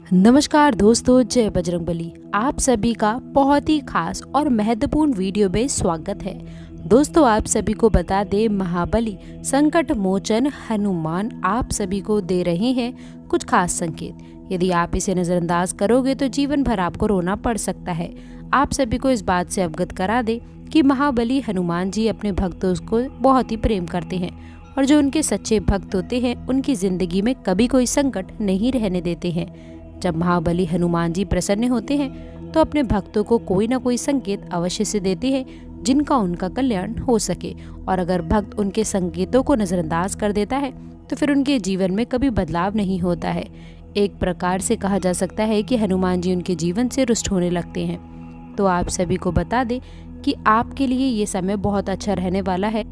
नमस्कार दोस्तों, जय बजरंगबली। आप सभी का बहुत ही खास और महत्वपूर्ण वीडियो में स्वागत है। दोस्तों, आप सभी को बता दें, महाबली संकट मोचन हनुमान आप सभी को दे रहे हैं कुछ खास संकेत। यदि आप इसे नजरअंदाज करोगे तो जीवन भर आपको रोना पड़ सकता है। आप सभी को इस बात से अवगत करा दें कि महाबली हनुमान जी अपने भक्तों को बहुत ही प्रेम करते हैं और जो उनके सच्चे भक्त होते हैं उनकी जिंदगी में कभी कोई संकट नहीं रहने देते हैं। जब महाबली हनुमान जी प्रसन्न होते हैं तो अपने भक्तों को कोई ना कोई संकेत अवश्य से देते हैं जिनका उनका कल्याण हो सके। और अगर भक्त उनके संकेतों को नजरअंदाज कर देता है तो फिर उनके जीवन में कभी बदलाव नहीं होता है। एक प्रकार से कहा जा सकता है कि हनुमान जी उनके जीवन से रुष्ट होने लगते हैं। तो आप सभी को बता दें कि आपके लिए ये समय बहुत अच्छा रहने वाला है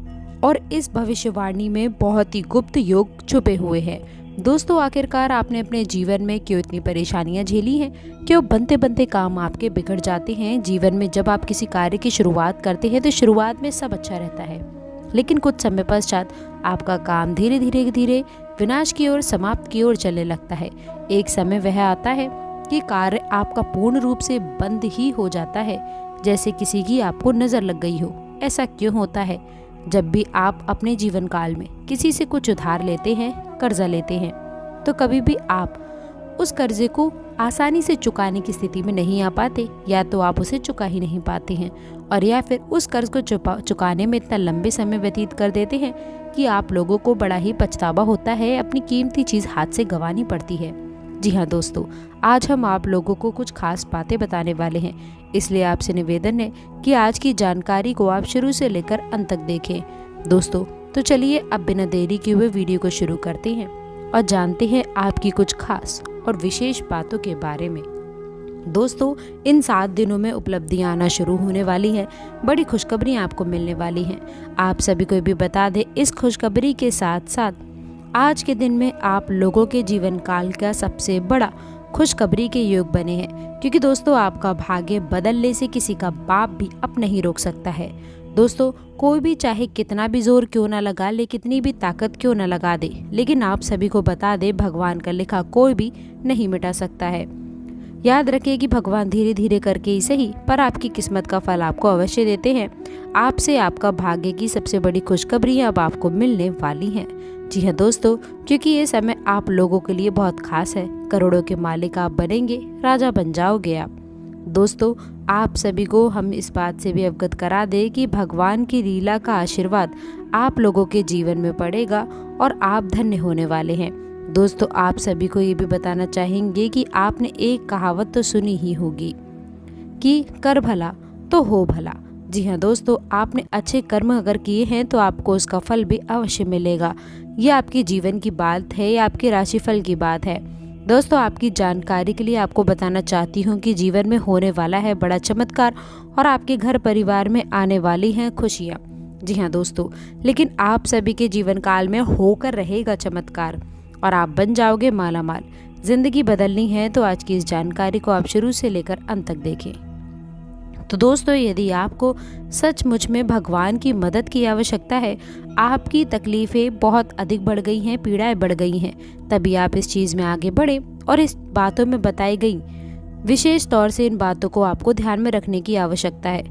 और इस भविष्यवाणी में बहुत ही गुप्त योग छुपे हुए हैं। दोस्तों, आखिरकार आपने अपने जीवन में क्यों इतनी परेशानियां झेली हैं? क्यों बनते बनते काम आपके बिगड़ जाते हैं? जीवन में जब आप किसी कार्य की शुरुआत करते हैं तो शुरुआत में सब अच्छा रहता है, लेकिन कुछ समय पश्चात आपका काम धीरे धीरे विनाश की ओर, समाप्त की ओर चलने लगता है। एक समय वह आता है कि कार्य आपका पूर्ण रूप से बंद ही हो जाता है, जैसे किसी की आपको नजर लग गई हो। ऐसा क्यों होता है? जब भी आप अपने जीवन काल में किसी से कुछ उधार लेते हैं, कर्जा लेते हैं, तो कभी भी आप उस कर्जे को आसानी से चुकाने की स्थिति में नहीं आ पाते, या तो आप उसे चुका ही नहीं पाते हैं, और या फिर उस कर्ज को चुकाने में इतना लंबे समय व्यतीत कर देते हैं कि आप लोगों को बड़ा ही पछतावा होता है, अपनी कीमती चीज हाथ से गंवानी पड़ती है। जी हाँ दोस्तों, आज हम आप लोगों को कुछ खास बातें बताने वाले हैं, इसलिए आपसे निवेदन है कि आज की जानकारी को आप शुरू से लेकर अंत तक देखें। दोस्तों, तो चलिए अब बिना देरी किए हुए वीडियो को शुरू करते हैं और जानते हैं आपकी कुछ खास और विशेष बातों के बारे में। दोस्तों, इन 7 दिनों में उपलब्धियां आना शुरू होने वाली है, बड़ी खुशखबरियां आपको मिलने वाली हैं। आप सभी को भी बता दें, इस खुशखबरी के साथ साथ आज के दिन में आप लोगों के जीवन काल का सबसे बड़ा खुशखबरी के योग बने हैं, क्योंकि दोस्तों आपका भाग्य बदलने से किसी का बाप भी अब नहीं रोक सकता है। दोस्तों, कोई भी चाहे कितना भी जोर क्यों ना लगा ले, कितनी भी ताकत क्यों ना लगा दे, लेकिन आप सभी को बता दे, भगवान का लिखा कोई भी नहीं मिटा सकता है। याद रखिए कि भगवान धीरे धीरे करके ही सही, पर आपकी किस्मत का फल आपको अवश्य देते हैं। आपसे आपका भाग्य की सबसे बड़ी खुशखबरी अब आपको मिलने वाली है। जी हाँ दोस्तों, क्योंकि ये समय आप लोगों के लिए बहुत खास है। करोड़ों के मालिक आप बनेंगे, राजा बन जाओगे आप। दोस्तों, आप सभी को हम इस बात से भी अवगत करा दें कि भगवान की लीला का आशीर्वाद आप लोगों के जीवन में पड़ेगा और आप धन्य होने वाले हैं। दोस्तों, आप सभी को ये भी बताना चाहेंगे कि आपने एक कहावत तो सुनी ही होगी कि कर भला तो हो भला। जी हाँ दोस्तों, आपने अच्छे कर्म अगर किए हैं तो आपको उसका फल भी अवश्य मिलेगा। ये आपके जीवन की बात है या आपके राशिफल की बात है। दोस्तों, आपकी जानकारी के लिए आपको बताना चाहती हूँ कि जीवन में होने वाला है बड़ा चमत्कार और आपके घर परिवार में आने वाली हैं खुशियाँ। जी हाँ दोस्तों, लेकिन आप सभी के जीवन काल में होकर रहेगा चमत्कार और आप बन जाओगे मालामाल। जिंदगी बदलनी है तो आज की इस जानकारी को आप शुरू से लेकर अंत तक देखें। तो दोस्तों, यदि आपको सचमुच में भगवान की मदद की आवश्यकता है, आपकी तकलीफें बहुत अधिक बढ़ गई हैं, पीड़ाएं बढ़ गई हैं, तभी आप इस चीज़ में आगे बढ़े और इस बातों में बताई गई विशेष तौर से इन बातों को आपको ध्यान में रखने की आवश्यकता है।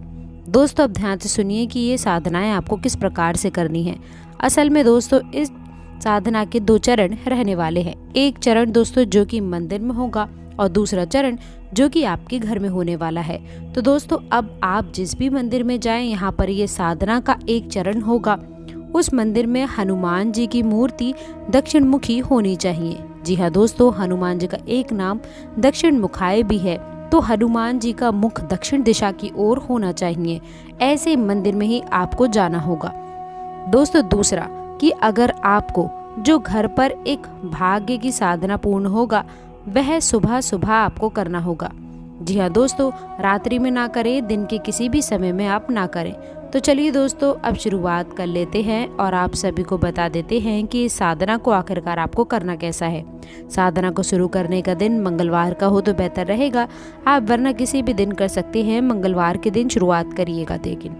दोस्तों, अब ध्यान से सुनिए कि ये साधनाएं आपको किस प्रकार से करनी है। असल में दोस्तों, इस साधना के 2 चरण रहने वाले हैं। एक चरण दोस्तों जो कि मंदिर में होगा और दूसरा चरण जो कि आपके घर में होने वाला है। तो दोस्तों, अब आप जिस भी मंदिर में जाएं, यहाँ पर ये साधना का एक चरण होगा। उस मंदिर में हनुमान जी की मूर्ति दक्षिण मुखी होनी चाहिए। जी हाँ दोस्तों, हनुमान जी का एक नाम दक्षिण मुखाय भी है, तो हनुमान जी का मुख दक्षिण दिशा की ओर होना चाहिए। ऐसे मंदिर में ही आपको जाना होगा। दोस्तों, दूसरा कि अगर आपको जो घर पर एक भाग्य की साधना पूर्ण होगा, वह सुबह सुबह आपको करना होगा। जी हाँ दोस्तों, रात्रि में ना करें, दिन के किसी भी समय में आप ना करें। तो चलिए दोस्तों, अब शुरुआत कर लेते हैं और आप सभी को बता देते हैं कि इस साधना को आखिरकार आपको करना कैसा है। साधना को शुरू करने का दिन मंगलवार का हो तो बेहतर रहेगा, आप वरना किसी भी दिन कर सकते हैं। मंगलवार के दिन शुरुआत करिएगा। लेकिन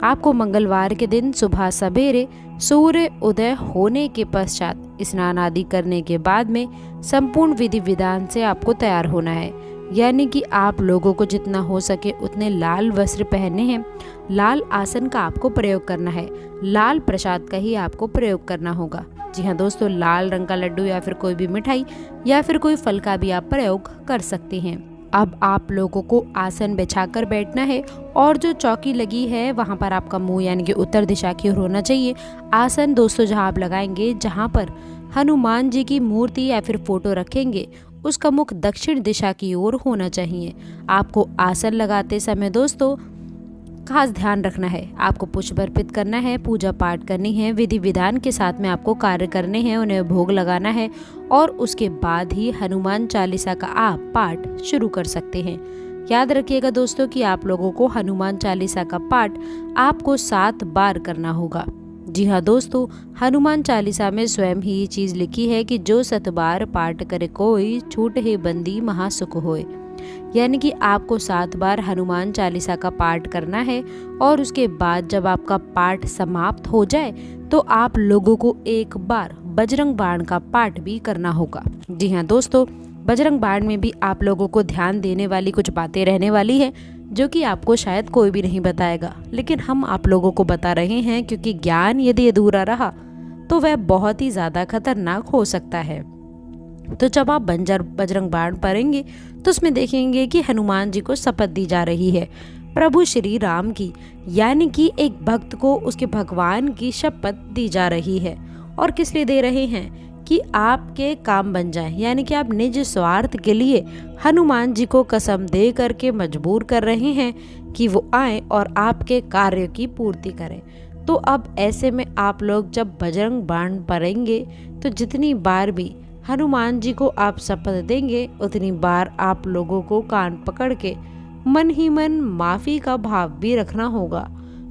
आपको मंगलवार के दिन सुबह सवेरे सूर्य उदय होने के पश्चात स्नान आदि करने के बाद में संपूर्ण विधि विधान से आपको तैयार होना है। यानी कि आप लोगों को जितना हो सके उतने लाल वस्त्र पहनने हैं, लाल आसन का आपको प्रयोग करना है, लाल प्रसाद का ही आपको प्रयोग करना होगा। जी हाँ दोस्तों, लाल रंग का लड्डू या फिर कोई भी मिठाई या फिर कोई फल का भी आप प्रयोग कर सकते हैं। अब आप लोगों को आसन बिछाकर बैठना है और जो चौकी लगी है वहाँ पर आपका मुंह यानी कि उत्तर दिशा की ओर होना चाहिए। आसन दोस्तों जहाँ आप लगाएंगे, जहाँ पर हनुमान जी की मूर्ति या फिर फोटो रखेंगे, उसका मुख दक्षिण दिशा की ओर होना चाहिए। आपको आसन लगाते समय दोस्तों खास ध्यान रखना है, आपको पुष्प अर्पित करना है, पूजा पाठ करनी है, विधि विधान के साथ में आपको कार्य करने हैं, उन्हें भोग लगाना है और उसके बाद ही हनुमान चालीसा का आप पाठ शुरू कर सकते हैं। याद रखिएगा दोस्तों कि आप लोगों को हनुमान चालीसा का पाठ आपको 7 बार करना होगा। जी हाँ दोस्तों, हनुमान चालीसा में स्वयं ही ये चीज़ लिखी है कि जो 7 बार पाठ करे कोई, छूट है बंदी महासुख होए। यानी कि आपको 7 बार हनुमान चालीसा का पाठ करना है और उसके बाद जब आपका पाठ समाप्त हो जाए तो आप लोगों को एक बार बजरंग बाण का पाठ भी करना होगा। जी हाँ दोस्तों, बजरंग बाण में भी आप लोगों को ध्यान देने वाली कुछ बातें रहने वाली है जो कि आपको शायद कोई भी नहीं बताएगा, लेकिन हम आप लोगों को बता रहे हैं क्योंकि ज्ञान यदि अधूरा रहा तो वह बहुत ही ज़्यादा खतरनाक हो सकता है। तो जब आप बजरंग बाण पढ़ेंगे तो उसमें देखेंगे कि हनुमान जी को शपथ दी जा रही है प्रभु श्री राम की, यानी कि एक भक्त को उसके भगवान की शपथ दी जा रही है। और किस लिए दे रहे हैं? कि आपके काम बन जाए, यानी कि आप निज स्वार्थ के लिए हनुमान जी को कसम दे करके मजबूर कर रहे हैं कि वो आए और आपके कार्य की पूर्ति करें। तो अब ऐसे में आप लोग जब बजरंग बाण पढ़ेंगे तो जितनी बार भी हनुमान जी को आप शपथ देंगे उतनी बार आप लोगों को कान पकड़ के मन ही मन माफ़ी का भाव भी रखना होगा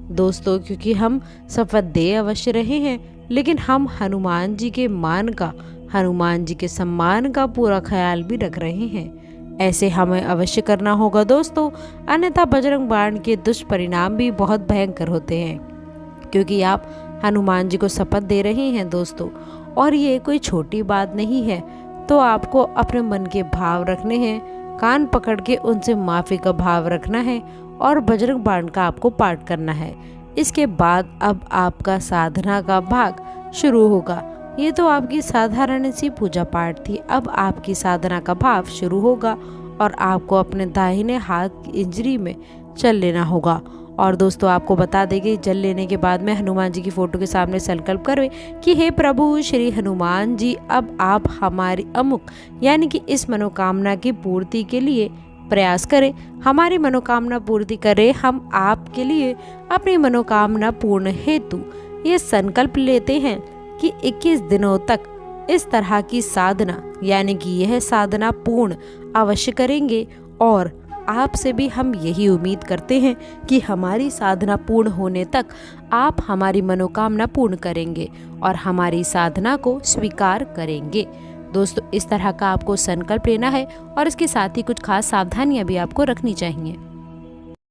दोस्तों, क्योंकि हम शपथ दे अवश्य रहे हैं लेकिन हम हनुमान जी के मान का, हनुमान जी के सम्मान का पूरा ख्याल भी रख रहे हैं। ऐसे हमें अवश्य करना होगा दोस्तों, अन्यथा बजरंग बाण के दुष्परिणाम भी बहुत भयंकर होते हैं। क्योंकि आप हनुमान जी को शपथ दे रहे हैं दोस्तों, और ये कोई छोटी बात नहीं है। तो आपको अपने मन के भाव रखने हैं, कान पकड़ के उनसे माफ़ी का भाव रखना है और बजरंग बाण का आपको पाठ करना है। इसके बाद अब आपका साधना का भाग शुरू होगा। ये तो आपकी साधारण सी पूजा पाठ थी, अब आपकी साधना का भाव शुरू होगा और आपको अपने दाहिने हाथ की इंजरी में चल लेना होगा। और दोस्तों आपको बता देंगे, जल लेने के बाद में हनुमान जी की फोटो के सामने संकल्प करें कि हे प्रभु श्री हनुमान जी, अब आप हमारी अमुक यानी कि इस मनोकामना की पूर्ति के लिए प्रयास करें, हमारी मनोकामना पूर्ति करें। हम आपके लिए अपनी मनोकामना पूर्ण हेतु ये संकल्प लेते हैं कि 21 दिनों तक इस तरह की साधना यानी कि यह साधना पूर्ण अवश्य करेंगे। और आपसे भी हम यही उम्मीद करते हैं कि हमारी साधना पूर्ण होने तक आप हमारी मनोकामना पूर्ण करेंगे और हमारी साधना को स्वीकार करेंगे। दोस्तों इस तरह का आपको संकल्प लेना है और इसके साथ ही कुछ खास सावधानियां भी आपको रखनी चाहिए।